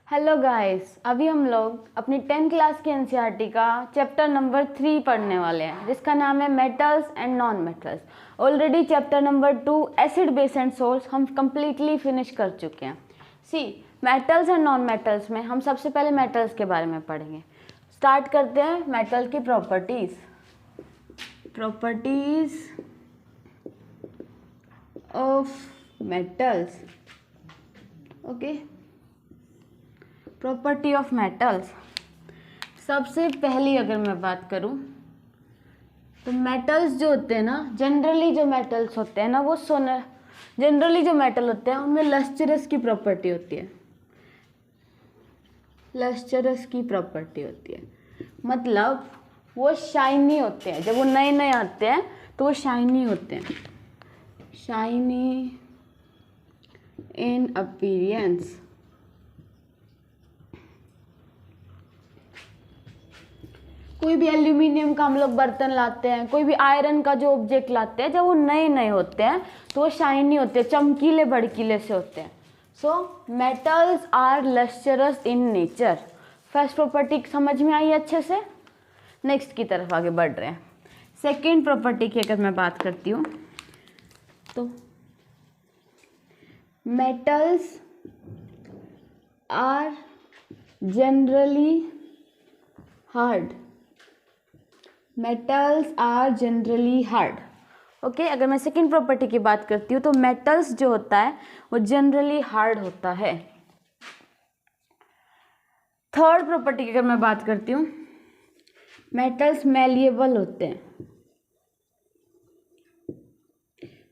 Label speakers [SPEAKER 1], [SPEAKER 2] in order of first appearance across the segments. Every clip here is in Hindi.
[SPEAKER 1] हेलो गाइस, अभी हम लोग अपनी 10th क्लास की एनसीईआरटी का चैप्टर नंबर 3 पढ़ने वाले हैं, जिसका नाम है metals and non metals. Already chapter number 2 acid base and salts हम कंप्लीटली फिनिश कर चुके हैं। See metals and non metals में हम सबसे पहले मेटल्स के बारे में पढ़ेंगे। स्टार्ट करते हैं मेटल की properties of metals. Okay, property of metals. सबसे पहली अगर मैं बात करूं तो मेटल्स जो होते हैं ना, जनरली जो मेटल्स होते हैं ना वो जनरली जो मेटल होते हैं उनमें लस्चरस की प्रॉपर्टी होती है। लस्चरस की प्रॉपर्टी होती है मतलब वो शाइनी होते हैं। जब वो नए नए आते हैं तो वो शाइनी होते हैं, शाइनी इन अपीयरेंस। कोई भी एल्यूमिनियम का हम लोग बर्तन लाते हैं, कोई भी आयरन का जो ऑब्जेक्ट लाते हैं, जब वो नए नए होते हैं तो वो शाइनी होते हैं, चमकीले भड़कीले से होते हैं। So metals are lustrous in nature. First property समझ में आई अच्छे से। नेक्स्ट की तरफ आगे बढ़ रहे हैं। सेकेंड प्रॉपर्टी की अगर मैं बात करती हूँ तो metals are generally hard. Metals are generally hard. Okay, अगर मैं सेकेंड प्रॉपर्टी की बात करती हूँ तो मेटल्स जो होता है वो जनरली हार्ड होता है। थर्ड प्रॉपर्टी की अगर मैं बात करती हूँ, मेटल्स मैलिएबल होते हैं,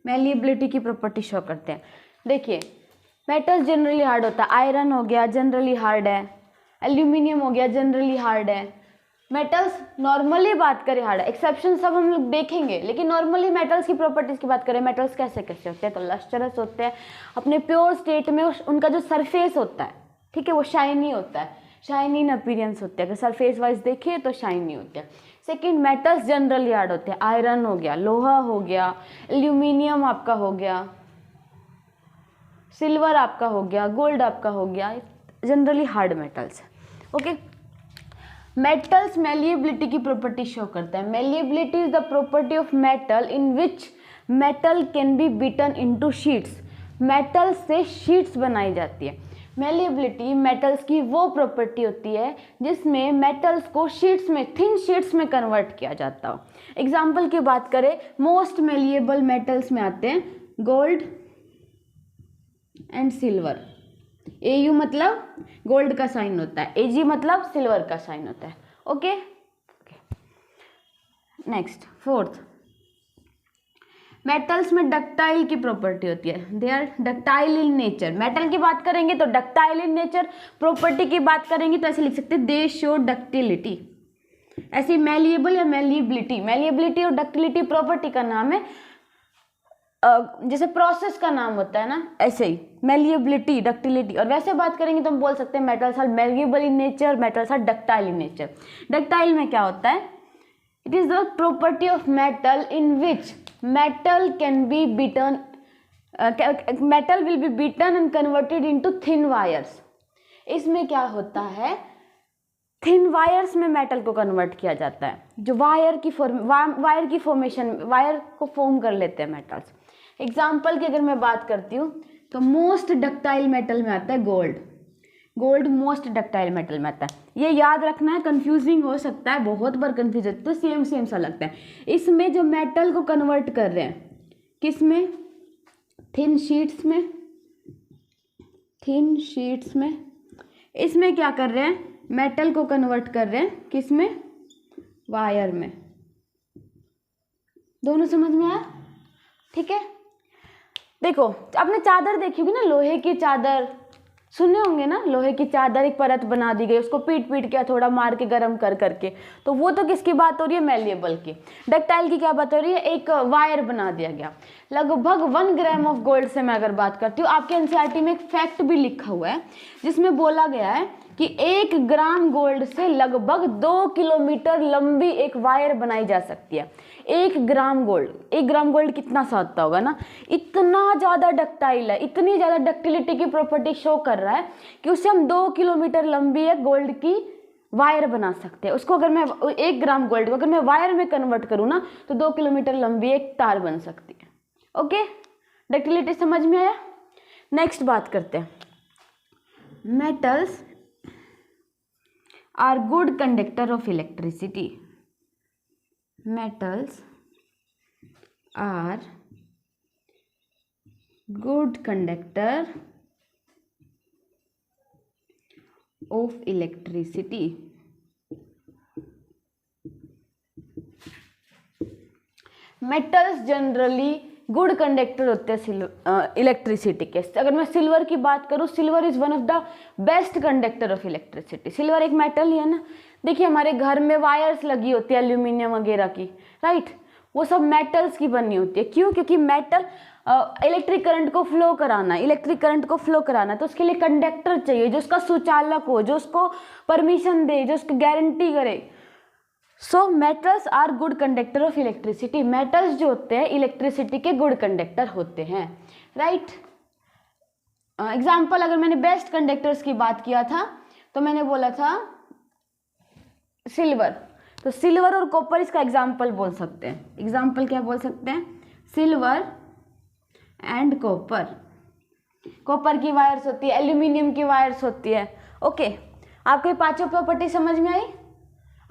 [SPEAKER 1] मैलिएबिलिटी की प्रॉपर्टी शो करते हैं। देखिए, मेटल्स जनरली हार्ड होता है। आयरन हो गया जनरली हार्ड है, एल्यूमिनियम हो गया जनरली हार्ड है। मेटल्स नॉर्मली बात करें हार्ड है, एक्सेप्शन सब हम लोग देखेंगे, लेकिन नॉर्मली मेटल्स की प्रॉपर्टीज की बात करें, मेटल्स कैसे कैसे होते हैं तो लस्टरस होते हैं। अपने प्योर स्टेट में उनका जो सरफेस होता है, ठीक है, वो शाइनी होता है, शाइनी इन अपीयरेंस होते हैं। अगर सरफेस वाइज देखिए तो शाइनी होते हैं। सेकेंड, मेटल्स जनरली हार्ड होते हैं। आयरन हो गया, लोहा हो गया, एल्यूमिनियम आपका हो गया, सिल्वर आपका हो गया, गोल्ड आपका हो गया, जनरली हार्ड मेटल्स है। ओके, मेटल्स मैलिएबिलिटी की प्रॉपर्टी शो करता है। Malleability is the property of metal in which metal can be beaten into sheets. Metal से शीट्स बनाई जाती है। मैलिएबिलिटी मेटल्स की वो प्रॉपर्टी होती है जिसमें मेटल्स को शीट्स में, थिन शीट्स में कन्वर्ट किया जाता हो। एग्जाम्पल की बात करें, मोस्ट मैलिएबल मेटल्स में आते हैं गोल्ड एंड सिल्वर। AU मतलब गोल्ड का साइन होता है, AG मतलब सिल्वर का साइन होता है। ओके, नेक्स्ट फोर्थ, मेटल्स में डक्टाइल की प्रॉपर्टी होती है। They are ductile in nature. Metal की बात करेंगे तो डक्टाइल इन नेचर। प्रॉपर्टी की बात करेंगे तो ऐसे लिख सकते हैं, दे शो डक्टिलिटी। ऐसी मैलिएबल या मैलिएबिलिटी, मैलिएबिलिटी और डक्टिलिटी प्रॉपर्टी का नाम है। जैसे प्रोसेस का नाम होता है ना, ऐसे ही मैलिएबिलिटी, डक्टिलिटी। और वैसे बात करेंगे तो हम बोल सकते हैं metals are malleable in nature, metals are ductile in nature. Ductile में क्या होता है? It is the property of metal in which metal can be beaten, metal will be beaten and converted into thin wires. इसमें क्या होता है, थिन वायर्स में मेटल को कन्वर्ट किया जाता है, जो वायर की फॉर्मेशन, वायर को फॉर्म कर लेते हैं मेटल्स। एग्जाम्पल की अगर मैं बात करती हूँ तो मोस्ट डक्टाइल मेटल में आता है gold. Gold most ductile metal में आता है। ये याद रखना है, कंफ्यूजिंग हो सकता है, बहुत बार कंफ्यूज होता है, तो सेम सा लगता है। इसमें जो मेटल को कन्वर्ट कर रहे हैं किस में, थिन शीट्स में, थिन शीट्स में। इसमें क्या कर रहे हैं, मेटल को कन्वर्ट कर रहे हैं किस में, वायर में। दोनों समझ में आया? ठीक है, देखो आपने चादर देखी होगी ना, लोहे की चादर सुने होंगे ना, लोहे की चादर एक परत बना दी गई, उसको पीट के थोड़ा मार के गर्म कर करके, तो वो तो किसकी बात हो रही है, मैलिएबल की। डक्टाइल की क्या बात हो रही है, एक वायर बना दिया गया। लगभग 1 ग्राम ऑफ गोल्ड से मैं अगर बात करती हूँ, आपके एनसीईआरटी में एक फैक्ट भी लिखा हुआ है जिसमें बोला गया है कि कि 1 ग्राम गोल्ड से लगभग 2 किलोमीटर लंबी एक वायर बनाई जा सकती है। 1 ग्राम गोल्ड कितना सा होता होगा ना, इतना ज़्यादा डक्टाइल है, इतनी ज़्यादा डक्टिलिटी की प्रॉपर्टी शो कर रहा है कि उससे हम 2 किलोमीटर लंबी एक गोल्ड की वायर बना सकते हैं। उसको अगर मैं 1 ग्राम गोल्ड को अगर मैं वायर में कन्वर्ट करूँ ना तो 2 किलोमीटर लंबी एक तार बन सकती है। ओके, डक्टिलिटी समझ में आया। नेक्स्ट बात करते हैं, metals are good conductor of electricity. Metals are good conductor of electricity. Metals generally good conductor होते हैं इलेक्ट्रिसिटी के। अगर मैं सिल्वर की बात करूँ, silver is one of the best conductor of electricity. Silver एक मेटल ही है ना। देखिए हमारे घर में वायर्स लगी होती है एल्यूमिनियम वगैरह की, राइट, वो सब मेटल्स की बनी होती है। क्यों? क्योंकि मेटल इलेक्ट्रिक करंट को फ्लो कराना है, तो उसके लिए कंडक्टर चाहिए जो उसका सुचालक हो, जो उसको परमिशन दे, जो उसकी गारंटी करे। So metals are good conductor of electricity. Metals जो होते हैं इलेक्ट्रिसिटी के गुड कंडक्टर होते हैं, राइट। एग्जाम्पल अगर मैंने बेस्ट कंडक्टर्स की बात किया था तो मैंने बोला था सिल्वर, तो सिल्वर और कॉपर इसका एग्जाम्पल बोल सकते हैं। एग्जाम्पल क्या बोल सकते हैं? Silver and copper. कॉपर की वायर्स होती है, एल्यूमिनियम की वायर्स होती है। ओके, आपको ये पांचों प्रॉपर्टी समझ में आई?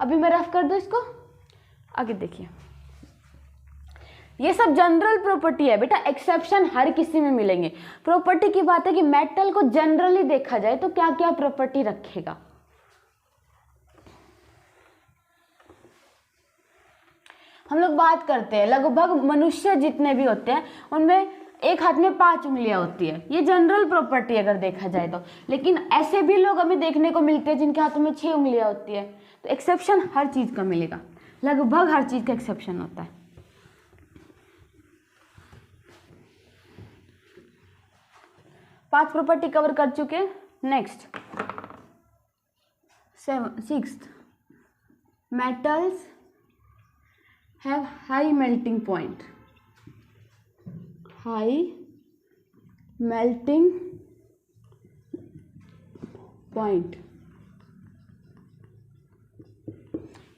[SPEAKER 1] अभी मैं रफ कर दूं इसको, आगे देखिए। ये सब जनरल प्रॉपर्टी है बेटा, एक्सेप्शन हर किसी में मिलेंगे। प्रॉपर्टी की बात है कि मेटल को जनरली देखा जाए तो क्या क्या प्रॉपर्टी रखेगा। हम लोग बात करते हैं लगभग मनुष्य जितने भी होते हैं उनमें एक हाथ में 5 उंगलियां होती है। ये जनरल प्रॉपर्टी अगर देखा जाए तो, लेकिन ऐसे भी लोग हमें देखने को मिलते हैं जिनके हाथों में 6 उंगलियां होती है। तो एक्सेप्शन हर चीज का मिलेगा, लगभग हर चीज का एक्सेप्शन होता है। पांच प्रॉपर्टी कवर कर चुके हैं। Next 6th, metals have high melting point. High melting point.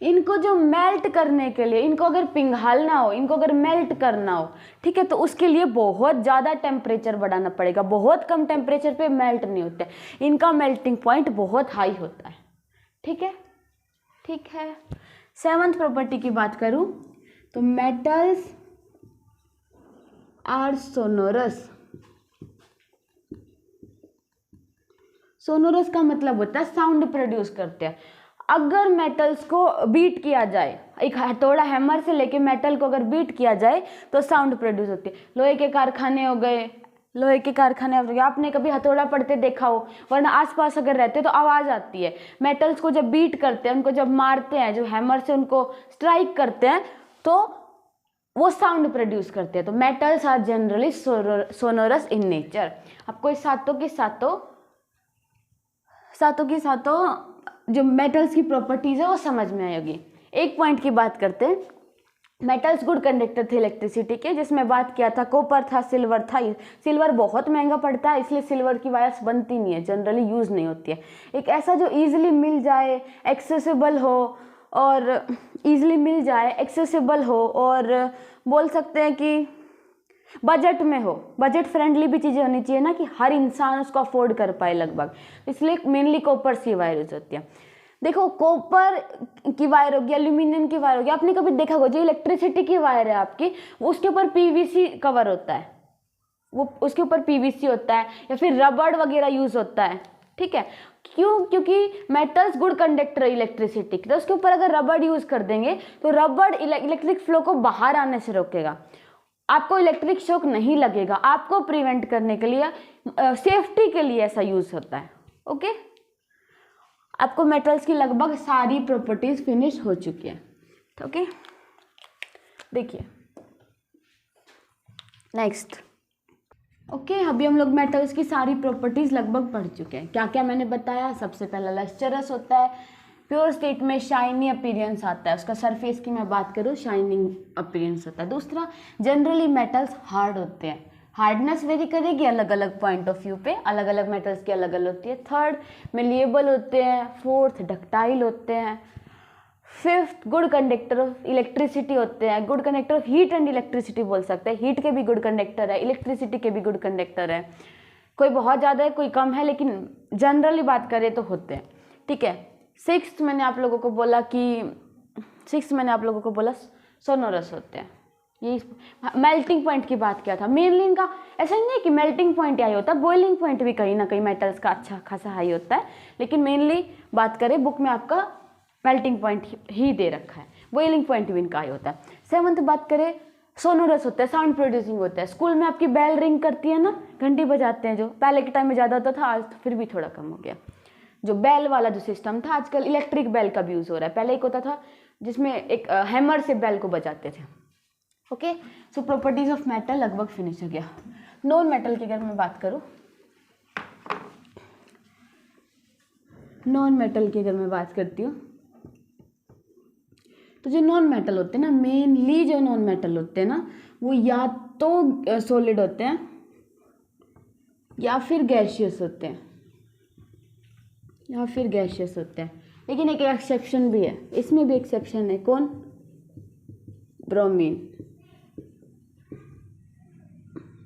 [SPEAKER 1] इनको जो मेल्ट करने के लिए, इनको अगर पिघालना हो, इनको अगर मेल्ट करना हो, ठीक है, तो उसके लिए बहुत ज़्यादा टेम्परेचर बढ़ाना पड़ेगा। बहुत कम टेम्परेचर पे मेल्ट नहीं होते, इनका मेल्टिंग पॉइंट बहुत हाई होता है। ठीक है, ठीक है। 7th प्रॉपर्टी की बात करूं तो मेटल्स आर सोनोरस। सोनोरस का मतलब होता है साउंड प्रोड्यूस करते हैं। अगर मेटल्स को बीट किया जाए, एक हथौड़ा हैमर से लेके मेटल को अगर बीट किया जाए तो साउंड प्रोड्यूस होती है। लोहे के कारखाने हो गए, आपने कभी हथौड़ा पड़ते देखा हो, वरना आसपास अगर रहते तो आवाज़ आती है। मेटल्स को जब बीट करते हैं, उनको जब मारते हैं, जो हैमर से उनको स्ट्राइक करते हैं, तो वो साउंड प्रोड्यूस करते हैं। तो metals are generally sonorous in nature. आपको इस सातों की सातों जो मेटल्स की प्रॉपर्टीज है वो समझ में आएगी। एक पॉइंट की बात करते हैं, मेटल्स गुड कंडक्टर थे इलेक्ट्रिसिटी के, जिसमें बात किया था कॉपर था, सिल्वर था। सिल्वर बहुत महंगा पड़ता है, इसलिए सिल्वर की वायर्स बनती नहीं है, जनरली यूज़ नहीं होती है। एक ऐसा जो ईजिली मिल जाए, एक्सेसिबल हो और बोल सकते हैं कि बजट में हो, बजट फ्रेंडली भी चीज़ें होनी चाहिए ना, कि हर इंसान उसको अफोर्ड कर पाए लगभग, इसलिए मेनली कॉपर की वायर यूज होती है। देखो, कॉपर की वायर होगी, एल्यूमिनियम की वायर होगी, आपने कभी देखा होगा जो इलेक्ट्रिसिटी की वायर है आपकी, वो उसके ऊपर पीवीसी कवर होता है, वो उसके ऊपर पीवीसी होता है या फिर रबड़ वगैरह यूज होता है। ठीक है, क्यों? क्योंकि मेटल्स गुड कंडक्टर है इलेक्ट्रिसिटी, तो उसके ऊपर अगर रबड़ यूज कर देंगे तो रबड़ इलेक्ट्रिक फ्लो को बाहर आने से रोकेगा, आपको इलेक्ट्रिक शॉक नहीं लगेगा। आपको प्रिवेंट करने के लिए, सेफ्टी के लिए ऐसा यूज होता है। ओके, आपको मेटल्स की लगभग सारी प्रॉपर्टीज फिनिश हो चुकी है। ओके, देखिए नेक्स्ट ओके अभी हम लोग मेटल्स की सारी प्रॉपर्टीज़ लगभग पढ़ चुके हैं। क्या क्या मैंने बताया, सबसे पहला लस्टरस होता है, प्योर स्टेट में शाइनी अपीयरेंस आता है, उसका सरफेस की मैं बात करूँ शाइनिंग अपीयरेंस होता है। दूसरा जनरली मेटल्स हार्ड होते हैं, हार्डनेस वेरी करेगी अलग अलग पॉइंट ऑफ व्यू पे, अलग अलग मेटल्स की अलग अलग होती है। थर्ड मेलिएबल होते हैं, फोर्थ डक्टाइल होते हैं, fifth good conductor of electricity होते हैं, good conductor of heat and electricity बोल सकते हैं, हीट के भी गुड कंडक्टर है, इलेक्ट्रिसिटी के भी गुड कंडक्टर है, कोई बहुत ज़्यादा है कोई कम है, लेकिन जनरली बात करें तो होते हैं, ठीक है। सिक्स्थ मैंने आप लोगों को बोला सोनोरस होते हैं। ये मेल्टिंग पॉइंट की बात किया था मेनली, इनका ऐसा नहीं है कि मेल्टिंग पॉइंट हाई होता है, बॉइलिंग पॉइंट भी कहीं ना कहीं मेटल्स का अच्छा खासा हाई होता है, लेकिन मेनली बात करें बुक में आपका मेल्टिंग पॉइंट ही दे रखा है, बॉइलिंग पॉइंट भी इनका हाई होता है। सेवंथ बात करें सोनोरस होता है, साउंड प्रोड्यूसिंग होता है। स्कूल में आपकी बेल रिंग करती है ना, घंटी बजाते हैं, जो पहले के टाइम में ज़्यादा होता था, आज तो फिर भी थोड़ा कम हो गया। जो बेल वाला जो सिस्टम था, आजकल इलेक्ट्रिक बेल का भी यूज़ हो रहा है। पहले एक होता था जिसमें एक हैमर से बेल को बजाते थे। Okay so properties of metal लगभग फिनिश हो गया। नॉन मेटल की अगर मैं बात करूँ, नॉन मेटल की अगर मैं बात करती हूँ, तो जो नॉन मेटल होते हैं ना, मेनली जो नॉन मेटल होते हैं ना, वो या तो सॉलिड होते हैं या फिर गैसियस होते हैं, लेकिन एक एक्सेप्शन भी है, इसमें भी एक्सेप्शन है। कौन? Bromine,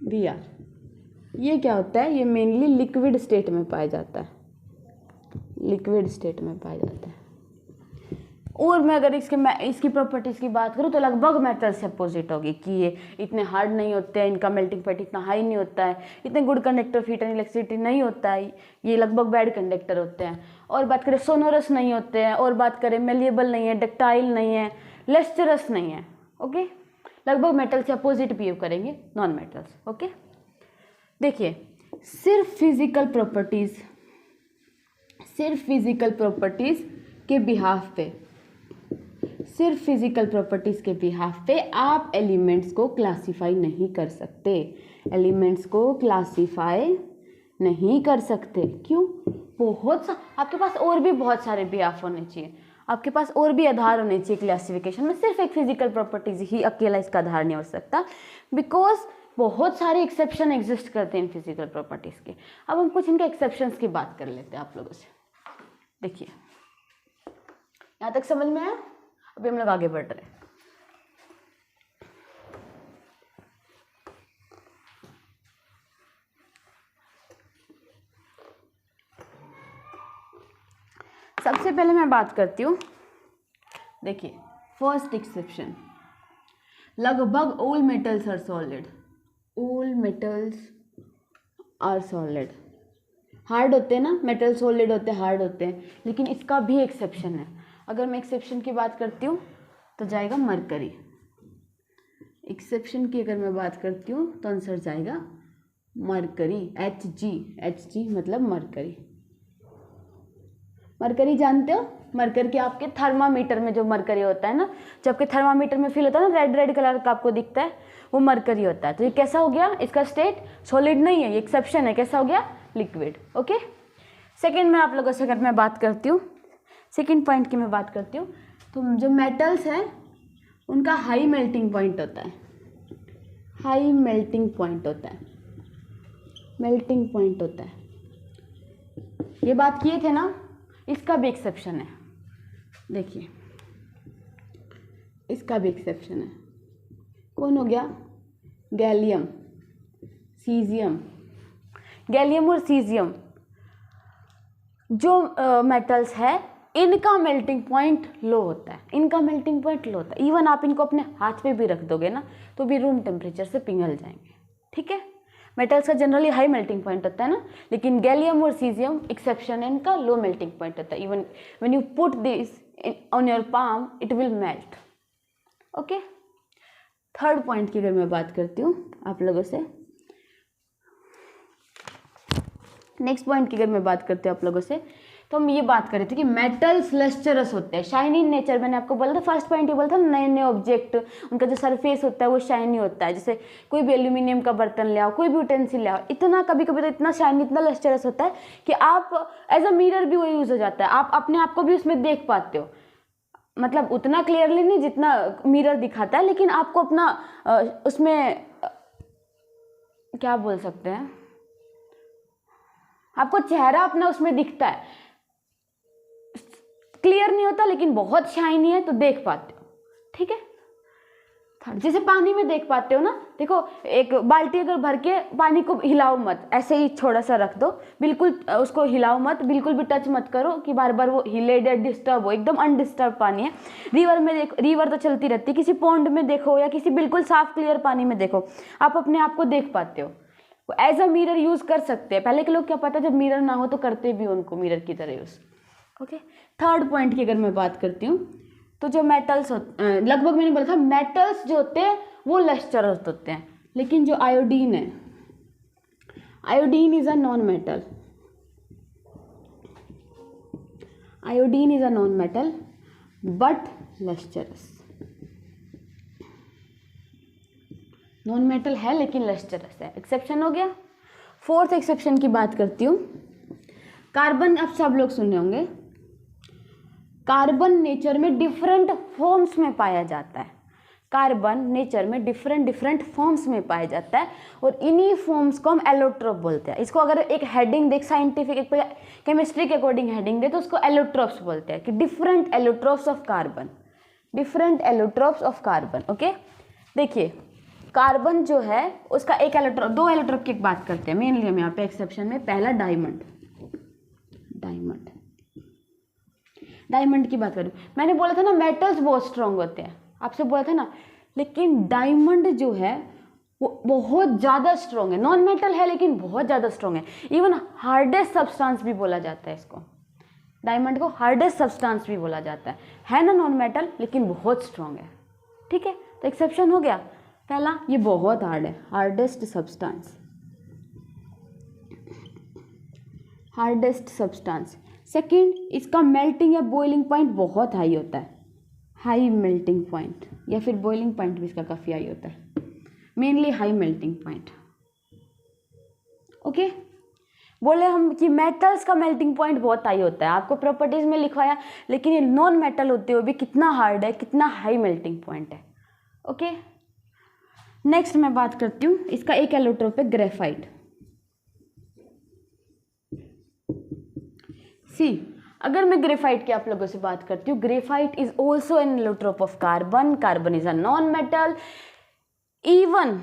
[SPEAKER 1] Br। ये क्या होता है? ये मेनली लिक्विड स्टेट में पाया जाता है, और मैं अगर इसकी प्रॉपर्टीज़ की बात करूँ तो लगभग मेटल से अपोजिट होगी कि ये इतने हार्ड नहीं होते हैं, इनका मेल्टिंग पॉइंट इतना हाई नहीं होता है, इतने good conductor of heat and electricity नहीं होता है, ये लगभग बैड कंडक्टर होते हैं। और बात करें सोनोरस नहीं होते हैं, और बात करें मेलिएबल नहीं है, डक्टाइल नहीं है, लस्टरस नहीं है। ओके लगभग मेटल से अपोजिट बिहेव करेंगे नॉन मेटल्स। ओके देखिए सिर्फ फिजिकल प्रॉपर्टीज़ के बिहाफ पे आप एलिमेंट्स को क्लासीफाई नहीं कर सकते। क्यों? आपके पास और भी बहुत सारे बिहाफ होने चाहिए, आपके पास और भी आधार होने चाहिए क्लासिफिकेशन में, सिर्फ एक फिजिकल प्रॉपर्टीज ही अकेला इसका आधार नहीं हो सकता, बिकॉज बहुत सारे एक्सेप्शन एग्जिस्ट करते हैं इन फिजिकल प्रॉपर्टीज़ के। अब हम कुछ इनके एक्सेप्शंस की बात कर लेते हैं आप लोगों से। देखिए यहाँ तक समझ में आया? अभी हम लोग आगे बढ़ रहे हैं। सबसे पहले मैं बात करती हूँ, देखिए फर्स्ट एक्सेप्शन, लगभग all metals are solid. Hard होते हैं ना मेटल, सॉलिड होते हैं, हार्ड होते हैं, लेकिन इसका भी एक्सेप्शन है। अगर मैं एक्सेप्शन की बात करती हूँ तो जाएगा मरकरी। एक्सेप्शन की अगर मैं बात करती हूँ तो आंसर जाएगा मरकरी, Hg मतलब मरकरी। मरकरी जानते हो? मरकरी के आपके थर्मामीटर में जो मरकरी होता है ना, जब आपके थर्मामीटर में फील होता है ना, रेड कलर का आपको दिखता है, वो मरकरी होता है। तो ये कैसा हो गया? इसका स्टेट सॉलिड नहीं है, ये एक्सेप्शन है। कैसा हो गया? लिक्विड। ओके सेकेंड में आप लोगों से अगर मैं बात करती हूँ, सेकेंड पॉइंट की मैं बात करती हूँ, तो जो मेटल्स हैं उनका हाई मेल्टिंग पॉइंट होता है, ये बात किए थे ना, इसका भी एक्सेप्शन है। देखिए इसका भी एक्सेप्शन है। कौन हो गया? गैलियम और सीजियम जो मेटल्स है, इनका मेल्टिंग पॉइंट लो होता है, इवन आप इनको अपने हाथ पे भी रख दोगे ना तो भी रूम टेम्परेचर से पिघल जाएंगे। ठीक है, मेटल्स का जनरली हाई मेल्टिंग पॉइंट होता है ना, लेकिन गैलियम और सीजियम एक्सेप्शन है, इनका लो मेल्टिंग पॉइंट होता है। Even when you put this on your palm it will melt. Okay third point की अगर मैं बात करती हूँ आप लोगों से, नेक्स्ट पॉइंट की अगर मैं बात करती हूँ आप लोगों से, तो हम ये बात कर रहे थे कि मेटल्स लस्टरस होते हैं, शाइनी इन नेचर। मैंने आपको बोला था फर्स्ट पॉइंट, ये बोला था नए नए ऑब्जेक्ट, उनका जो सरफेस होता है वो शाइनी होता है। जैसे कोई भी एल्यूमिनियम का बर्तन ले आओ, कोई भी यूटेंसिल ले आओ, इतना कभी कभी तो इतना शाइनी, इतना लस्टरस होता है कि आप एज अ मिरर भी वो यूज हो जाता है, आप अपने आप को भी उसमें देख पाते हो। मतलब उतना क्लियरली नहीं जितना मिरर दिखाता है, लेकिन आपको अपना उसमें क्या बोल सकते हैं, आपको चेहरा अपना उसमें दिखता है। क्लियर नहीं होता लेकिन बहुत शाइनी है तो देख पाते हो, ठीक है। जैसे पानी में देख पाते हो ना, देखो एक बाल्टी अगर भर के पानी को हिलाओ मत, ऐसे ही थोड़ा सा रख दो, बिल्कुल उसको हिलाओ मत, बिल्कुल भी टच मत करो कि बार बार वो हिले या डिस्टर्ब हो, एकदम अनडिस्टर्ब पानी है। रिवर में देखो, रिवर तो चलती रहती है, किसी पॉन्ड में देखो या किसी बिल्कुल साफ क्लियर पानी में देखो, आप अपने आप को देख पाते हो। एज अ मिरर यूज कर सकते हैं। पहले के लोग क्या पता, जब मिरर ना हो तो करते भी उनको मिरर की तरह यूज। ओके, थर्ड पॉइंट की अगर मैं बात करती हूँ तो जो मेटल्स लगभग मैंने बोला था मेटल्स जो होते हैं वो लस्टरस होते हैं, लेकिन जो आयोडीन है, iodine is a non metal, iodine is a non metal but lustrous. Non metal है लेकिन लस्टरस है, एक्सेप्शन हो गया। फोर्थ एक्सेप्शन की बात करती हूँ, कार्बन। अब सब लोग सुने होंगे, कार्बन नेचर में डिफरेंट फॉर्म्स में पाया जाता है। कार्बन नेचर में डिफरेंट फॉर्म्स में पाया जाता है और इन्हीं फॉर्म्स को हम एलोट्रोप बोलते हैं। इसको अगर एक हेडिंग देख, साइंटिफिक एक केमिस्ट्री के अकॉर्डिंग हेडिंग दे तो उसको एलोट्रोप्स बोलते हैं, कि different allotropes of carbon, different allotropes of carbon. Okay, देखिए कार्बन जो है उसका एक एलोट्रोप, दो एलोट्रोप की एक बात करते हैं मेनली हम यहाँ पे एक्सेप्शन में। पहला डायमंड, डायमंड, डायमंड की बात करूँ, मैंने बोला था ना मेटल्स बहुत स्ट्रांग होते हैं, आपसे बोला था ना, लेकिन डायमंड जो है वो बहुत ज़्यादा स्ट्रांग है। नॉन मेटल है लेकिन बहुत ज़्यादा स्ट्रांग है, इवन हार्डेस्ट सब्सटेंस भी बोला जाता है इसको, डायमंड को हार्डेस्ट सब्सटेंस भी बोला जाता है ना नॉन मेटल लेकिन बहुत स्ट्रांग है, ठीक है। तो एक्सेप्शन हो गया पहला, ये बहुत हार्ड है, hardest substance, hardest substance. Second, इसका मेल्टिंग या बॉइलिंग पॉइंट बहुत हाई होता है, हाई मेल्टिंग पॉइंट, या फिर बॉइलिंग पॉइंट भी इसका काफ़ी हाई होता है, mainly high melting point. Okay, बोले हम कि मेटल्स का मेल्टिंग पॉइंट बहुत हाई होता है, आपको प्रॉपर्टीज में लिखवाया, लेकिन ये नॉन मेटल होते हुए भी कितना हार्ड है, कितना हाई मेल्टिंग पॉइंट है। ओके, नेक्स्ट मैं बात करती हूँ, इसका एक एलोट्रोप है ग्रेफाइट। सी, अगर मैं ग्रेफाइट की आप लोगों से बात करती हूँ, graphite is also an allotrope of carbon, carbon is a non metal, even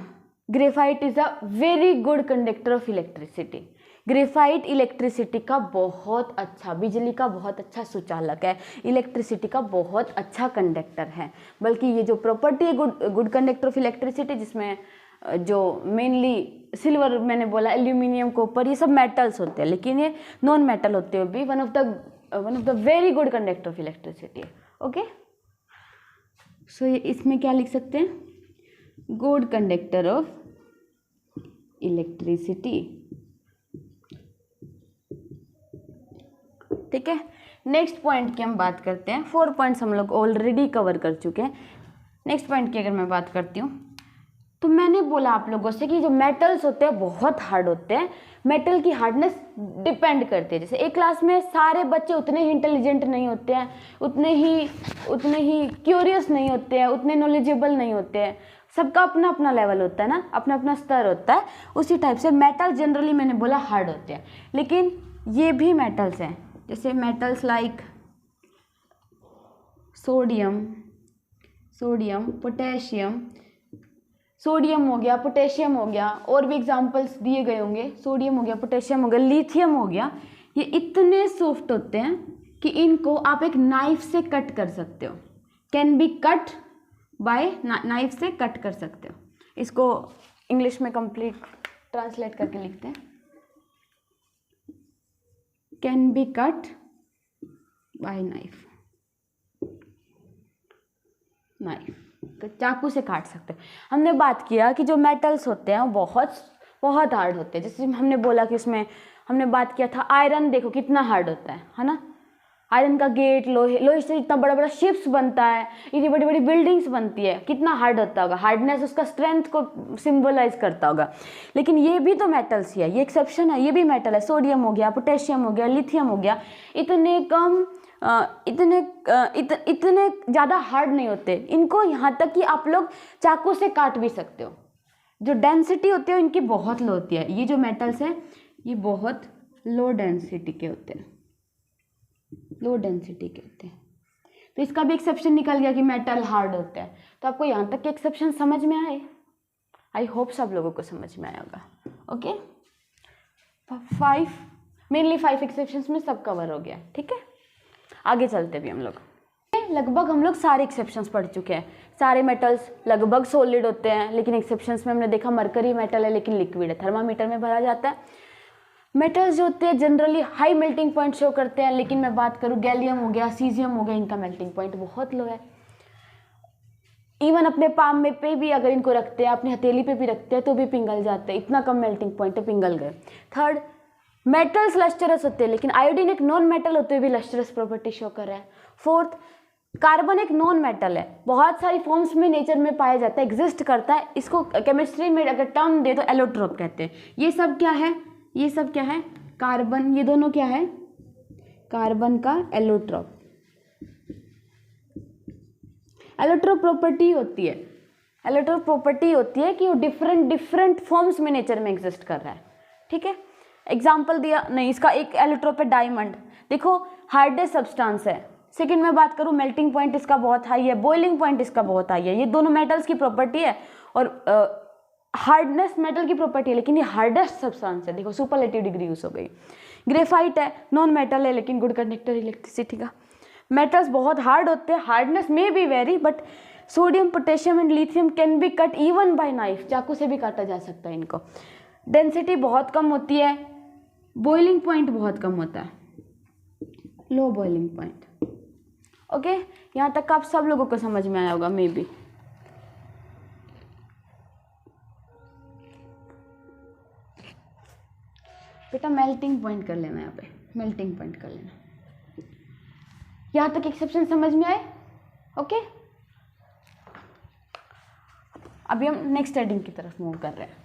[SPEAKER 1] graphite is a very good conductor of electricity. Graphite electricity का बहुत अच्छा, बिजली का बहुत अच्छा सुचालक है, इलेक्ट्रिसिटी का बहुत अच्छा कंडक्टर है। बल्कि ये जो प्रॉपर्टी है गुड कंडक्टर ऑफ इलेक्ट्रिसिटी, जिसमें जो मेनली सिल्वर, मैंने बोला एल्यूमिनियम, कॉपर, ये सब मेटल्स होते हैं, लेकिन ये नॉन मेटल होते हुए भी one of the very good conductor of electricity. Okay, so ये इसमें क्या लिख सकते हैं, गुड कंडक्टर ऑफ इलेक्ट्रिसिटी, ठीक है। नेक्स्ट पॉइंट की हम बात करते हैं, 4 पॉइंट्स हम लोग ऑलरेडी कवर कर चुके हैं। नेक्स्ट पॉइंट की अगर मैं बात करती हूँ, तो मैंने बोला आप लोगों से कि जो मेटल्स होते हैं बहुत हार्ड होते हैं, मेटल की हार्डनेस डिपेंड करती है। जैसे एक क्लास में सारे बच्चे उतने ही इंटेलिजेंट नहीं होते हैं, उतने ही क्यूरियस नहीं होते हैं, उतने नॉलेजेबल नहीं होते हैं, सबका अपना अपना लेवल होता है ना, अपना अपना स्तर होता है। उसी टाइप से मेटल जनरली मैंने बोला हार्ड होते हैं, लेकिन ये भी मेटल्स हैं, जैसे metals like sodium, potassium, sodium हो गया, पोटेशियम हो गया, और भी एग्जांपल्स दिए गए होंगे, सोडियम हो गया, पोटेशियम हो गया, लिथियम हो गया, ये इतने सॉफ्ट होते हैं कि इनको आप एक नाइफ से कट कर सकते हो, can be cut by knife से कट कर सकते हो। इसको इंग्लिश में कंप्लीट ट्रांसलेट करके लिखते हैं, can be cut by knife, चाकू से काट सकते हो। हमने बात किया कि जो मेटल्स होते हैं वो बहुत हार्ड होते हैं, जैसे हमने बोला कि उसमें हमने बात किया था आयरन, देखो कितना हार्ड होता है ना। आयरन का गेट, लोहे से इतना बड़ा बड़ा शिप्स बनता है, इतनी बड़ी बड़ी बिल्डिंग्स बनती है, कितना हार्ड होता होगा। हार्डनेस उसका स्ट्रेंथ को सिंबलाइज करता होगा। लेकिन ये भी तो मेटल्स ही है, ये एक्सेप्शन है, ये भी मेटल है। सोडियम हो गया, पोटेशियम हो गया, लिथियम हो गया, इतने कम इतने ज़्यादा हार्ड नहीं होते। इनको यहाँ तक कि आप लोग चाकू से काट भी सकते हो। जो डेंसिटी होती है इनकी बहुत लो होती है। ये जो मेटल्स हैं ये बहुत लो डेंसिटी के होते हैं, लो डेंसिटी के होते हैं। तो इसका भी एक्सेप्शन निकल गया कि मेटल हार्ड होता है। तो आपको यहाँ तक के एक्सेप्शन समझ में आए? आई होप सब लोगों को समझ में आया होगा। ओके, 5 मेनली 5 एक्सेप्शंस में सब कवर हो गया। ठीक है, आगे चलते भी हम लोग। लगभग हम लोग सारे एक्सेप्शंस पढ़ चुके हैं। सारे मेटल्स लगभग सॉलिड होते हैं, लेकिन एक्सेप्शंस में हमने देखा मरकरी मेटल है लेकिन लिक्विड है, थर्मामीटर में भरा जाता है। मेटल्स जो होते हैं generally high melting point show करते हैं, लेकिन मैं बात करूँ गैलियम हो गया, सीजियम हो गया, इनका मेल्टिंग पॉइंट बहुत लो है। इवन अपने पाम में पे भी अगर इनको रखते हैं, अपनी हथेली पे भी रखते हैं तो भी पिघल जाते हैं, इतना कम मेल्टिंग पॉइंट है, पिघल गए। थर्ड, मेटल्स लस्टरस होते हैं, लेकिन आयोडीन एक नॉन मेटल होते हुए भी लस्टरस प्रॉपर्टी शो कर रहा है। फोर्थ, कार्बन एक नॉन मेटल है, बहुत सारी फॉर्म्स में नेचर में पाया जाता है, एग्जिस्ट करता है। इसको केमिस्ट्री में अगर टर्म दे तो एलोट्रोप कहते हैं। ये सब क्या है? ये सब क्या है? कार्बन, ये दोनों क्या है? कार्बन का एलोट्रोप। एलोट्रोप प्रॉपर्टी होती है, एलोट्रोप प्रॉपर्टी होती है कि वो डिफरेंट फॉर्म्स में नेचर में एग्जिस्ट कर रहा है। ठीक है, एग्जाम्पल दिया नहीं, इसका एक एलोट्रोप है डायमंड, देखो हार्डेस्ट सब्सटेंस है। सेकंड में बात करूँ मेल्टिंग पॉइंट इसका बहुत हाई है, बॉइलिंग पॉइंट इसका बहुत हाई है। ये दोनों मेटल्स की प्रॉपर्टी है और हार्डनेस मेटल की प्रॉपर्टी है, लेकिन ये हार्डेस्ट सब्सटेंस है। देखो सुपरलेटिव डिग्री यूज हो गई। ग्रेफाइट है, नॉन मेटल है लेकिन गुड कंडक्टर इलेक्ट्रिसिटी का। मेटल्स बहुत हार्ड होते हैं, हार्डनेस में भी very, but sodium, potassium and lithium can be cut even bye knife, चाकू से भी काटा जा सकता है इनको। डेंसिटी बहुत कम होती है, बॉइलिंग पॉइंट बहुत कम होता है, लो बॉइलिंग पॉइंट। ओके, यहाँ तक आप सब लोगों को समझ में आया होगा मे बी। बेटा मेल्टिंग पॉइंट कर लेना, यहाँ पे मेल्टिंग पॉइंट कर लेना। यहाँ तक एक्सेप्शन समझ में आए? ओके, अभी हम नेक्स्ट हेडिंग की तरफ मूव कर रहे हैं।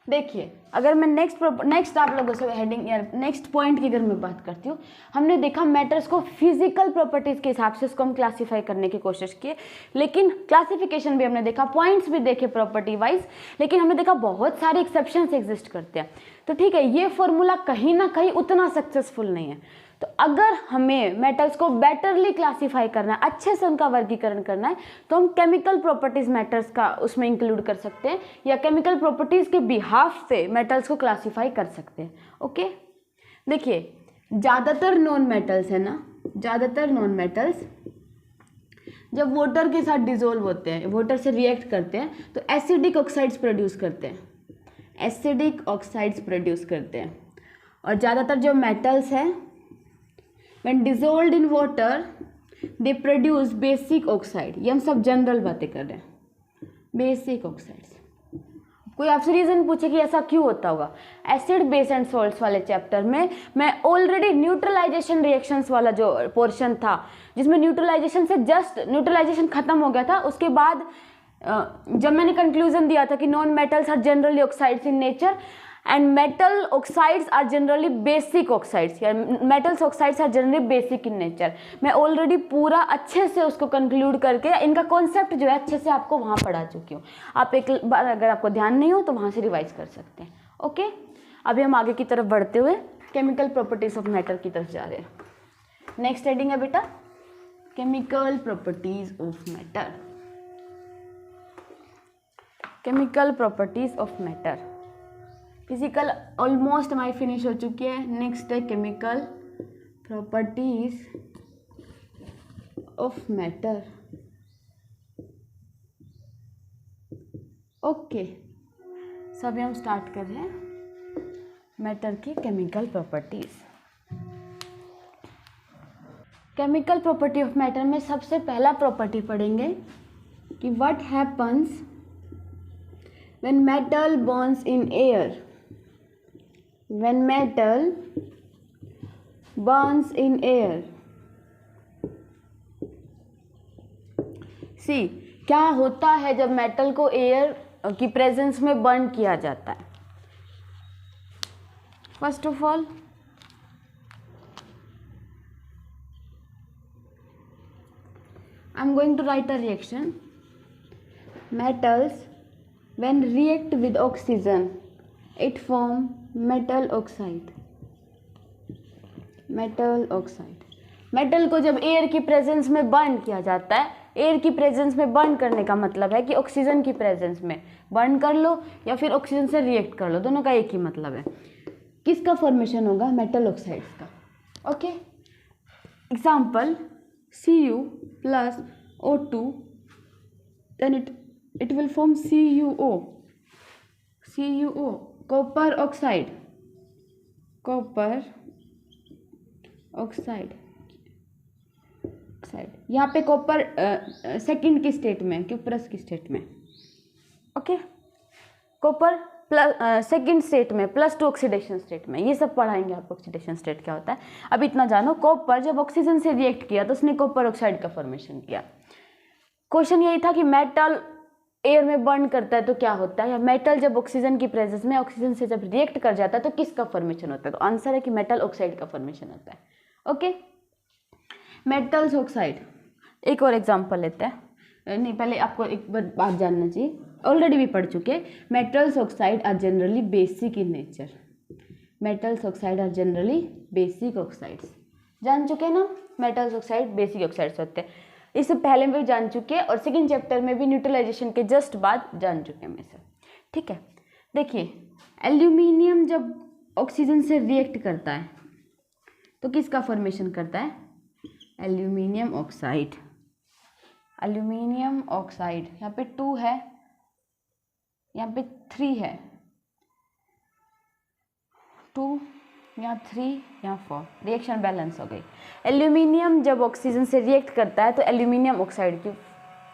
[SPEAKER 1] देखिए, अगर मैं नेक्स्ट आप लोगों से हेडिंग या नेक्स्ट पॉइंट की अगर मैं बात करती हूँ, हमने देखा मैटर्स को फिजिकल प्रॉपर्टीज के हिसाब से उसको हम क्लासीफाई करने की कोशिश किए, लेकिन क्लासिफिकेशन भी हमने देखा, पॉइंट्स भी देखे प्रॉपर्टी वाइज, लेकिन हमने देखा बहुत सारे एक्सेप्शंस एग्जिस्ट करते हैं। तो ठीक है, ये फॉर्मूला कहीं ना कहीं उतना सक्सेसफुल नहीं है। तो अगर हमें मेटल्स को बेटरली क्लासीफाई करना है, अच्छे से उनका वर्गीकरण करना है, तो हम केमिकल प्रॉपर्टीज मेटल्स का उसमें इंक्लूड कर सकते हैं, या केमिकल प्रॉपर्टीज के बिहाफ से मेटल्स को क्लासीफाई कर सकते हैं। ओके, देखिए ज़्यादातर नॉन मेटल्स है ना, ज़्यादातर नॉन मेटल्स जब वाटर के साथ डिजोल्व होते हैं, वाटर से रिएक्ट करते हैं, तो एसिडिक ऑक्साइड्स प्रोड्यूस करते हैं, एसिडिक ऑक्साइड्स प्रोड्यूस करते हैं। और ज़्यादातर जो मेटल्स हैं when dissolved in water they produce basic oxide। ये हम सब जनरल बातें कर रहे हैं, बेसिक ऑक्साइड्स। कोई आपसे रीजन पूछे कि ऐसा क्यों होता होगा, एसिड बेस एंड सॉल्ट्स वाले चैप्टर में मैं ऑलरेडी न्यूट्रलाइजेशन रिएक्शंस वाला जो पोर्शन था, जिसमें न्यूट्रलाइजेशन से जस्ट न्यूट्रलाइजेशन खत्म हो गया था, उसके बाद जब मैंने कंक्लूजन दिया था कि non metals are generally oxides in nature and metal oxides are generally basic oxides, या metals oxides are generally basic in nature, मैं ऑलरेडी पूरा अच्छे से उसको कंक्लूड करके इनका कॉन्सेप्ट जो है अच्छे से आपको वहाँ पढ़ा चुकी हूँ। आप एक बार अगर आपको ध्यान नहीं हो तो वहाँ से रिवाइज कर सकते हैं। ओके, अभी हम आगे की तरफ बढ़ते हुए केमिकल प्रॉपर्टीज ऑफ मैटर की तरफ जा रहे हैं। नेक्स्ट हेडिंग है बेटा chemical properties of matter. Chemical properties of matter, physical almost हमारी फिनिश हो चुकी है। नेक्स्ट है chemical properties of matter. Okay, सब हम स्टार्ट कर रहे हैं मैटर की chemical properties. Chemical property of matter में सबसे पहला प्रॉपर्टी पढ़ेंगे कि what happens when metal burns in air. When metal burns in air, see क्या होता है जब मेटल को एयर की प्रेजेंस में बर्न किया जाता है। First of all I am going to write a reaction. Metals when react with oxygen it form metal oxide. Metal oxide, metal को जब एयर की प्रेजेंस में बर्न किया जाता है, एयर की प्रेजेंस में बर्न करने का मतलब है कि ऑक्सीजन की प्रेजेंस में बर्न कर लो या फिर ऑक्सीजन से रिएक्ट कर लो, दोनों का एक ही मतलब है। किसका फॉर्मेशन होगा? मेटल ऑक्साइड्स का। Okay, example Cu plus O2, then it will form CuO. Copper oxide, यहाँ पे कॉपर सेकंड की स्टेट में, क्यूप्रस की स्टेट में। Okay, copper plus second state में +2 ऑक्सीडेशन स्टेट में। ये सब पढ़ाएंगे आपको ऑक्सीडेशन स्टेट क्या होता है। अब इतना जानो, कॉपर जब ऑक्सीजन से रिएक्ट किया तो उसने कॉपर ऑक्साइड का फॉर्मेशन किया। क्वेश्चन यही था कि मेटल एयर में बर्न करता है तो क्या होता है, या मेटल जब ऑक्सीजन की प्रेजेंस में ऑक्सीजन से जब रिएक्ट कर जाता है तो किसका फॉर्मेशन होता है। तो आंसर है कि मेटल ऑक्साइड का फॉर्मेशन होता है। Okay, metals oxide. एक और एग्जांपल लेते हैं। नहीं, पहले आपको एक बात जानना चाहिए, ऑलरेडी भी पढ़ चुके। Metals oxide are generally basic in nature. Metals oxide are generally basic oxides, जान चुके ना। मेटल्स ऑक्साइड बेसिक ऑक्साइड्स होते हैं, इससे पहले भी जान चुके और सेकंड चैप्टर में भी न्यूट्रलाइजेशन के जस्ट बाद जान चुके हैं से। ठीक है, देखिए एल्यूमिनियम जब ऑक्सीजन से रिएक्ट करता है तो किसका फॉर्मेशन करता है? Aluminium oxide. एल्यूमिनियम ऑक्साइड, यहाँ पे 2 है, यहाँ पे 3 है, 2 यहाँ 3 यहाँ 4, रिएक्शन बैलेंस हो गई। एल्यूमिनियम जब ऑक्सीजन से रिएक्ट करता है तो एल्यूमिनियम ऑक्साइड की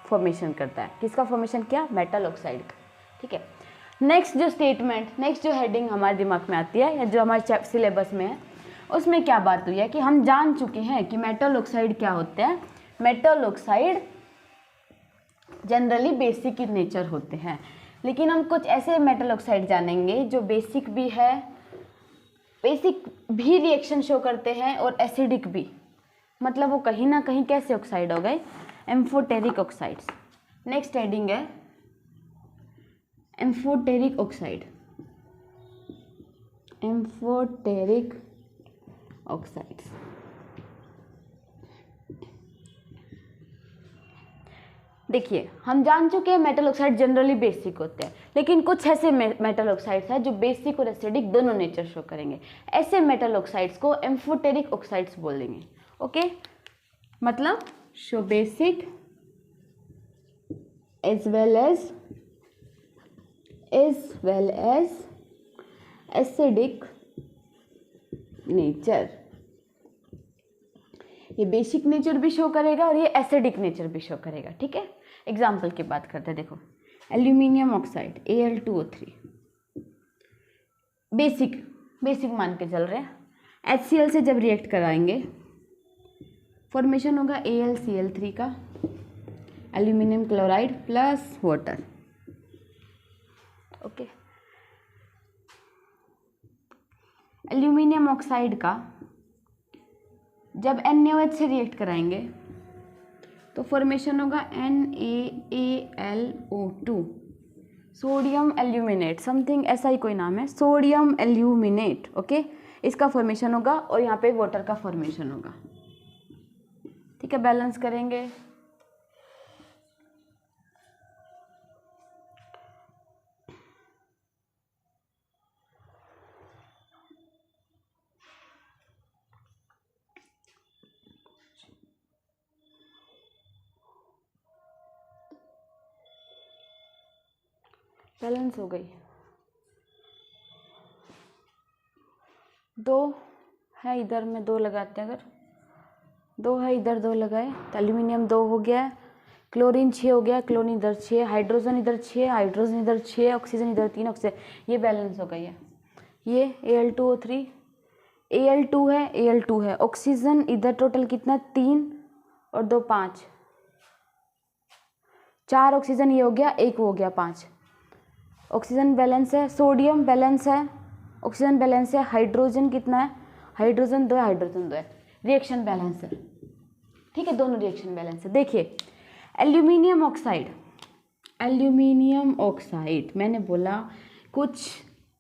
[SPEAKER 1] फॉर्मेशन करता है। किसका फॉर्मेशन किया? मेटल ऑक्साइड का। ठीक है, नेक्स्ट जो स्टेटमेंट, नेक्स्ट जो हेडिंग हमारे दिमाग में आती है या जो हमारे सिलेबस में है, उसमें क्या बात हुई है कि हम जान चुके हैं कि मेटल ऑक्साइड क्या होते हैं। Metal oxide generally basic in nature होते हैं, लेकिन हम कुछ ऐसे मेटल ऑक्साइड जानेंगे जो बेसिक भी है, बेसिक भी रिएक्शन शो करते हैं और एसिडिक भी, मतलब वो कहीं ना कहीं कैसे ऑक्साइड हो गए? Amphoteric oxides. नेक्स्ट हेडिंग है एम्फोटेरिक ऑक्साइड। एम्फोटेरिक ऑक्साइड्स, देखिए हम जान चुके हैं मेटल ऑक्साइड जनरली बेसिक होते हैं, लेकिन कुछ ऐसे मेटल ऑक्साइड्स हैं जो बेसिक और एसिडिक दोनों नेचर शो करेंगे। ऐसे मेटल ऑक्साइड्स को एम्फोटेरिक ऑक्साइड्स बोलेंगे। ओके, मतलब show basic as well as acidic nature. ये बेसिक नेचर भी शो करेगा और ये एसिडिक नेचर भी शो करेगा। ठीक है, एग्जाम्पल की बात करते हैं। देखो एल्यूमिनियम ऑक्साइड Al2O3, बेसिक मान के चल रहे हैं। HCl से जब रिएक्ट कराएंगे फॉर्मेशन होगा AlCl3 का, aluminium chloride plus water. Okay, aluminium oxide का जब NaOH से रिएक्ट कराएंगे तो फॉर्मेशन होगा NaAlO2, सोडियम एल्यूमिनेट, समथिंग ऐसा ही कोई नाम है, सोडियम एल्यूमिनेट। ओके, इसका फॉर्मेशन होगा और यहाँ पे वाटर का फॉर्मेशन होगा। ठीक है, बैलेंस करेंगे। बैलेंस हो गई। दो है इधर में, दो लगाते हैं, अगर दो है इधर दो लगाए तो एल्यूमिनियम 2 हो गया है, क्लोरीन 6 हो गया, क्लोरीन इधर 6, हाइड्रोजन इधर 6, हाइड्रोजन इधर 6, ऑक्सीजन इधर 3 ऑक्सीजन, ये बैलेंस हो गई है। ये Al2O3 Al2 है, Al2 है, ऑक्सीजन इधर टोटल कितना 3 और 2 5, 4 ऑक्सीजन ये हो गया, 1 हो गया 5, ऑक्सीजन बैलेंस है, सोडियम बैलेंस है, ऑक्सीजन बैलेंस है, हाइड्रोजन कितना है, हाइड्रोजन 2 है, हाइड्रोजन 2 है, रिएक्शन बैलेंस है, ठीक है, दोनों रिएक्शन बैलेंस है। देखिए एल्यूमिनियम ऑक्साइड, एल्यूमिनियम ऑक्साइड मैंने बोला कुछ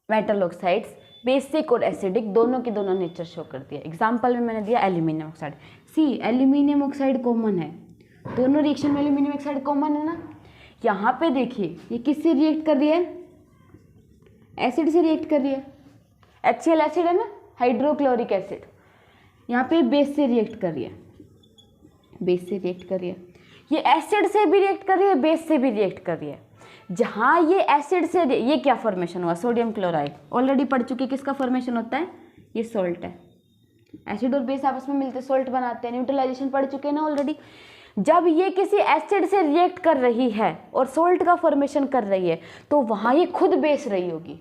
[SPEAKER 1] मेटल ऑक्साइड्स बेसिक और एसिडिक दोनों के दोनों नेचर शो करती है। एग्जाम्पल में मैंने दिया एल्यूमिनियम ऑक्साइड। सी एल्यूमिनियम ऑक्साइड कॉमन है, दोनों रिएक्शन में एल्यूमिनियम ऑक्साइड कॉमन है ना। यहाँ पे देखिए ये किससे रिएक्ट कर रही है, एसिड से रिएक्ट कर रही है, HCl एसिड है ना, हाइड्रोक्लोरिक एसिड, यहाँ पे बेस से रिएक्ट कर रही है, बेस से रिएक्ट कर रही है, ये एसिड से भी रिएक्ट कर रही है, बेस से भी रिएक्ट कर रही है। जहाँ ये एसिड से, ये क्या फॉर्मेशन हुआ, सोडियम क्लोराइड, ऑलरेडी पढ़ चुके किसका फॉर्मेशन होता है, ये सॉल्ट है, एसिड और बेस आपस में मिलते सॉल्ट बनाते हैं, न्यूट्रलाइजेशन पढ़ चुके हैं ना ऑलरेडी। जब ये किसी एसिड से रिएक्ट कर रही है और सॉल्ट का फॉर्मेशन कर रही है तो वहाँ ये खुद बेस रही होगी,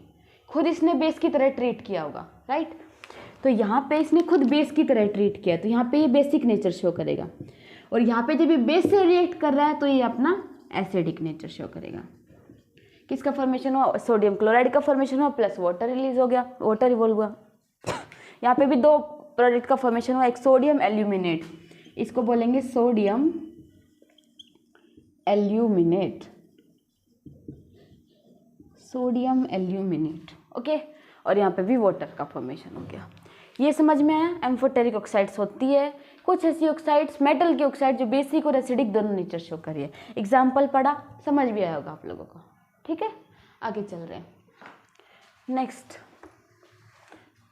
[SPEAKER 1] खुद इसने बेस की तरह ट्रीट किया होगा, राइट। तो यहाँ पे इसने खुद बेस की तरह ट्रीट किया, तो यहाँ पे ये बेसिक नेचर शो करेगा, और यहाँ पे जब ये बेस से रिएक्ट कर रहा है तो ये अपना एसिडिक नेचर शो करेगा। किसका फॉर्मेशन हुआ, सोडियम क्लोराइड का फॉर्मेशन हुआ, प्लस वाटर रिलीज हो गया, वाटर रिवॉल्व हुआ। यहाँ पे भी दो प्रोडक्ट का फॉर्मेशन हुआ, एक सोडियम एल्यूमिनेट, इसको बोलेंगे sodium aluminate, sodium aluminate, okay. और यहाँ पे भी वाटर का फॉर्मेशन हो गया। ये समझ में आया, एम्फोटेरिक ऑक्साइड्स होती है कुछ ऐसी ऑक्साइड्स, मेटल की ऑक्साइड जो बेसिक और एसिडिक दोनों नेचर शो कर रही है। एग्जाम्पल पढ़ा, समझ भी आया होगा आप लोगों को, ठीक है। आगे चल रहे हैं, नेक्स्ट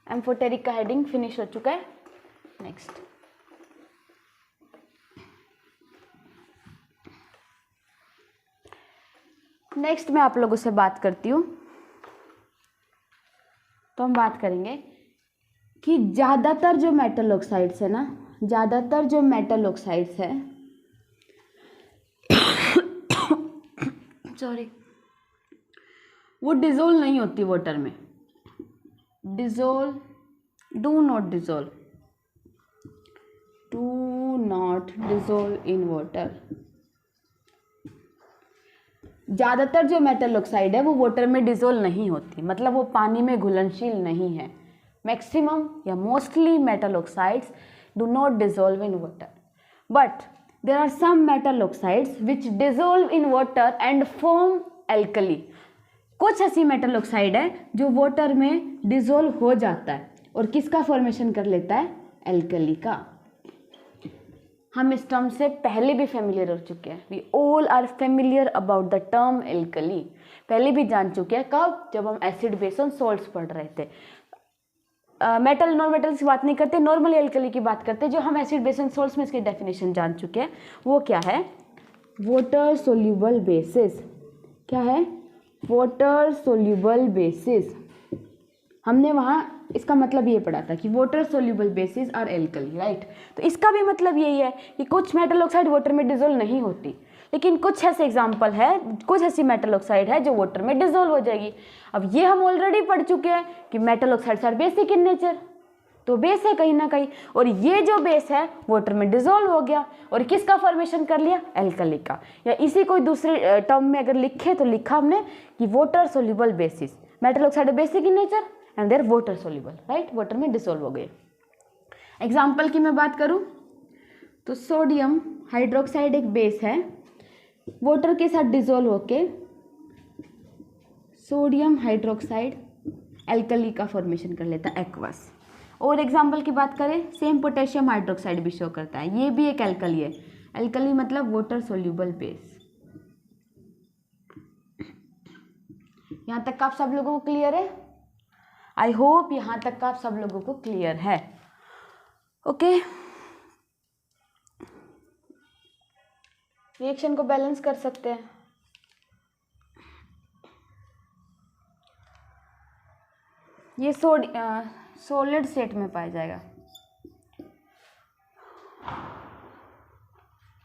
[SPEAKER 1] एम्फोटेरिक का हेडिंग फिनिश हो चुका है। नेक्स्ट मैं आप लोगों से बात करती हूँ, तो हम बात करेंगे कि ज़्यादातर जो मेटल ऑक्साइड्स है ना, ज़्यादातर जो मेटल ऑक्साइड्स है सॉरी, वो डिज़ोल्व नहीं होती वाटर में, dissolve, do not dissolve in water. ज़्यादातर जो मेटल ऑक्साइड है वो वाटर में डिज़ोल्व नहीं होती, मतलब वो पानी में घुलनशील नहीं है। मैक्सिमम या mostly metal oxides do not dissolve in water, but there are some metal oxides which dissolve in water and form alkali. कुछ ऐसी मेटल ऑक्साइड है जो वाटर में डिज़ोल्व हो जाता है और किसका फॉर्मेशन कर लेता है, एल्कली का। हम इस टर्म से पहले भी फेमिलियर हो चुके हैं, we all are familiar about the term alkali, पहले भी जान चुके हैं। कब, जब हम एसिड बेस ऑन सॉल्ट्स पढ़ रहे थे। मेटल नॉन मेटल की बात नहीं करते, नॉर्मली एल्कली की बात करते हैं। जो हम एसिड बेस ऑन सॉल्ट्स में इसकी डेफिनेशन जान चुके हैं वो क्या है, वाटर सोल्यूबल बेसिस। क्या है, वाटर सोल्यूबल बेसिस। हमने वहाँ इसका मतलब ये पढ़ा था कि water soluble bases are alkali, right. तो इसका भी मतलब यही है कि कुछ मेटल ऑक्साइड वाटर में डिजोल्व नहीं होती, लेकिन कुछ ऐसे एग्जाम्पल है, कुछ ऐसी मेटल ऑक्साइड है जो वाटर में डिजोल्व हो जाएगी। अब ये हम ऑलरेडी पढ़ चुके हैं कि metal oxides are basic in nature, तो बेस है कहीं ना कहीं, और ये जो बेस है वाटर में डिजोल्व हो गया और किसका फॉर्मेशन कर लिया, एल्कली का। या इसी कोई दूसरे टर्म में अगर लिखे तो लिखा हमने कि water soluble bases, metal oxide basic in nature and their water soluble, right, water में डिसॉल्व हो गए। एग्जाम्पल की मैं बात करूं तो सोडियम हाइड्रोक्साइड एक बेस है, वाटर के साथ डिसॉल्व होके सोडियम हाइड्रोक्साइड एल्कली का फॉर्मेशन कर लेता है, एक्वस। और एग्जाम्पल की बात करें, सेम पोटेशियम हाइड्रोक्साइड भी शो करता है, ये भी एक एल्कली है। एल्कली मतलब वाटर सोल्यूबल बेस। यहाँ तक आप सब लोगों को क्लियर है? आई होप यहाँ तक का आप सब लोगों को क्लियर है। ओके, रिएक्शन को बैलेंस कर सकते हैं। ये सॉलिड स्टेट में पाया जाएगा।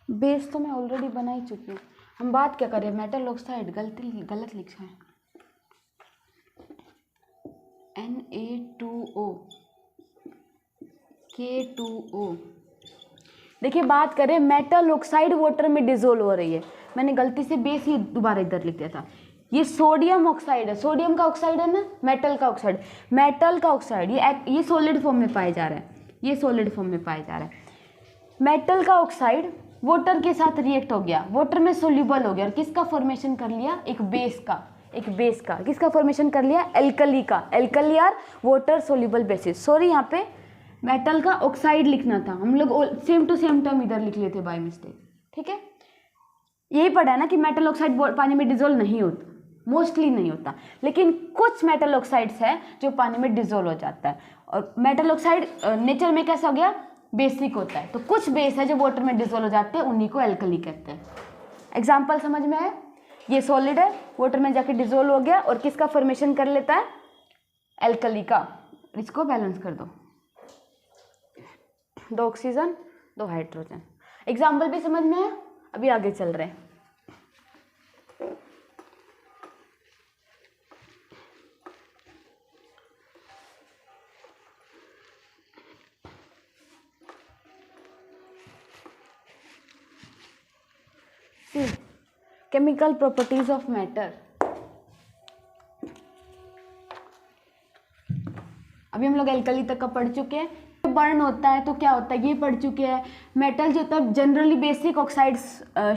[SPEAKER 1] बेस तो मैं ऑलरेडी बना ही चुकी हूँ, हम बात क्या करें, मेटल ऑक्साइड, गलत लिखा है, Na2O K2O। देखिए बात करें मेटल ऑक्साइड वाटर में डिजोल्व हो रही है, मैंने गलती से बेस ही दोबारा इधर लिख दिया था। ये सोडियम ऑक्साइड है, सोडियम का ऑक्साइड है ना, मेटल का ऑक्साइड, मेटल का ऑक्साइड ये सॉलिड फॉर्म में पाया जा रहा है, ये सॉलिड फॉर्म में पाया जा रहा है। मेटल का ऑक्साइड वाटर के साथ रिएक्ट हो गया, वाटर में सोल्यूबल हो गया और किसका फॉर्मेशन कर लिया, एक बेस का किसका फॉर्मेशन कर लिया, एल्कली का, alkali are water soluble bases. Sorry यहाँ पे मेटल का ऑक्साइड लिखना था, हम लोग सेम टू सेम टर्म इधर लिख लेते बाय मिस्टेक, ठीक है। यही पढ़ा है ना कि मेटल ऑक्साइड पानी में डिजोल्व नहीं होता, मोस्टली नहीं होता, लेकिन कुछ मेटल ऑक्साइड्स है जो पानी में डिजोल्व हो जाता है। और मेटल ऑक्साइड नेचर में कैसा हो गया, बेसिक होता है, तो कुछ बेस है जो वाटर में डिजोल्व हो जाते हैं, उन्हीं को एल्कली कहते हैं। एग्जाम्पल समझ में आया, ये सॉलिड है, वाटर में जाके डिजोल्व हो गया और किसका फॉर्मेशन कर लेता है, एल्कली का। इसको बैलेंस कर दो, 2 ऑक्सीजन 2 हाइड्रोजन। एग्जाम्पल भी समझ में आया, अभी आगे चल रहे हैं। Chemical properties of matter. अभी हम लोग एल्कली तक का पढ़ चुके हैं, बर्न होता है तो क्या होता है ये पढ़ चुके हैं। मेटल जो तब जनरली बेसिक ऑक्साइड्स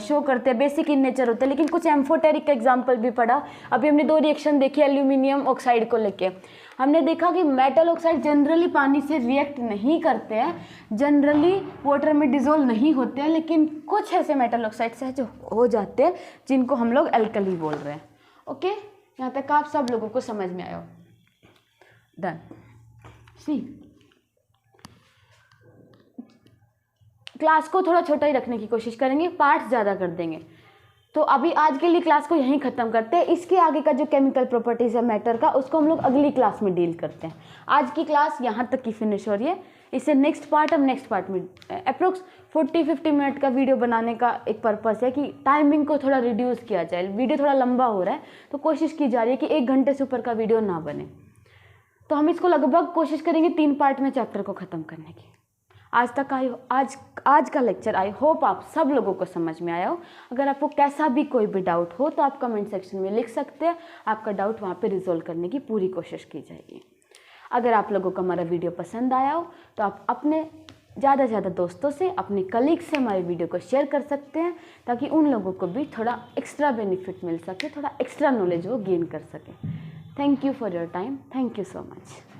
[SPEAKER 1] शो करते हैं, बेसिक इन नेचर होते हैं, लेकिन कुछ एम्फोटेरिक का एग्जाम्पल भी पढ़ा। अभी हमने 2 रिएक्शन देखी एल्यूमिनियम ऑक्साइड को लेके, हमने देखा कि मेटल ऑक्साइड जनरली पानी से रिएक्ट नहीं करते हैं, जनरली वाटर में डिजोल्व नहीं होते हैं, लेकिन कुछ ऐसे मेटल ऑक्साइड्स हैं जो हो जाते हैं जिनको हम लोग एल्कली बोल रहे हैं। ओके, यहाँ तक आप सब लोगों को समझ में आया हो। डन। सी क्लास को थोड़ा छोटा ही रखने की कोशिश करेंगे, पार्ट्स ज़्यादा कर देंगे। तो अभी आज के लिए क्लास को यहीं ख़त्म करते हैं। इसके आगे का जो केमिकल प्रॉपर्टीज़ है मैटर का, उसको हम लोग अगली क्लास में डील करते हैं। आज की क्लास यहाँ तक की फिनिश हो रही है, इससे नेक्स्ट पार्ट हम नेक्स्ट पार्ट में अप्रोक्स 40-50 मिनट का वीडियो बनाने का एक पर्पस है कि टाइमिंग को थोड़ा रिड्यूस किया जाए। वीडियो थोड़ा लंबा हो रहा है तो कोशिश की जा रही है कि 1 घंटे से ऊपर का वीडियो ना बने। तो हम इसको लगभग कोशिश करेंगे 3 पार्ट में चैप्टर को ख़त्म करने की। आज का लेक्चर आई होप आप सब लोगों को समझ में आया हो। अगर आपको कैसा भी कोई भी डाउट हो तो आप कमेंट सेक्शन में लिख सकते हैं, आपका डाउट वहाँ पे रिजॉल्व करने की पूरी कोशिश की जाएगी। अगर आप लोगों को हमारा वीडियो पसंद आया हो तो आप अपने ज़्यादा से ज़्यादा दोस्तों से, अपने कलीग्स से हमारे वीडियो को शेयर कर सकते हैं, ताकि उन लोगों को भी थोड़ा एक्स्ट्रा बेनिफिट मिल सके, थोड़ा एक्स्ट्रा नॉलेज वो गेन कर सके। Thank you for your time, thank you so much.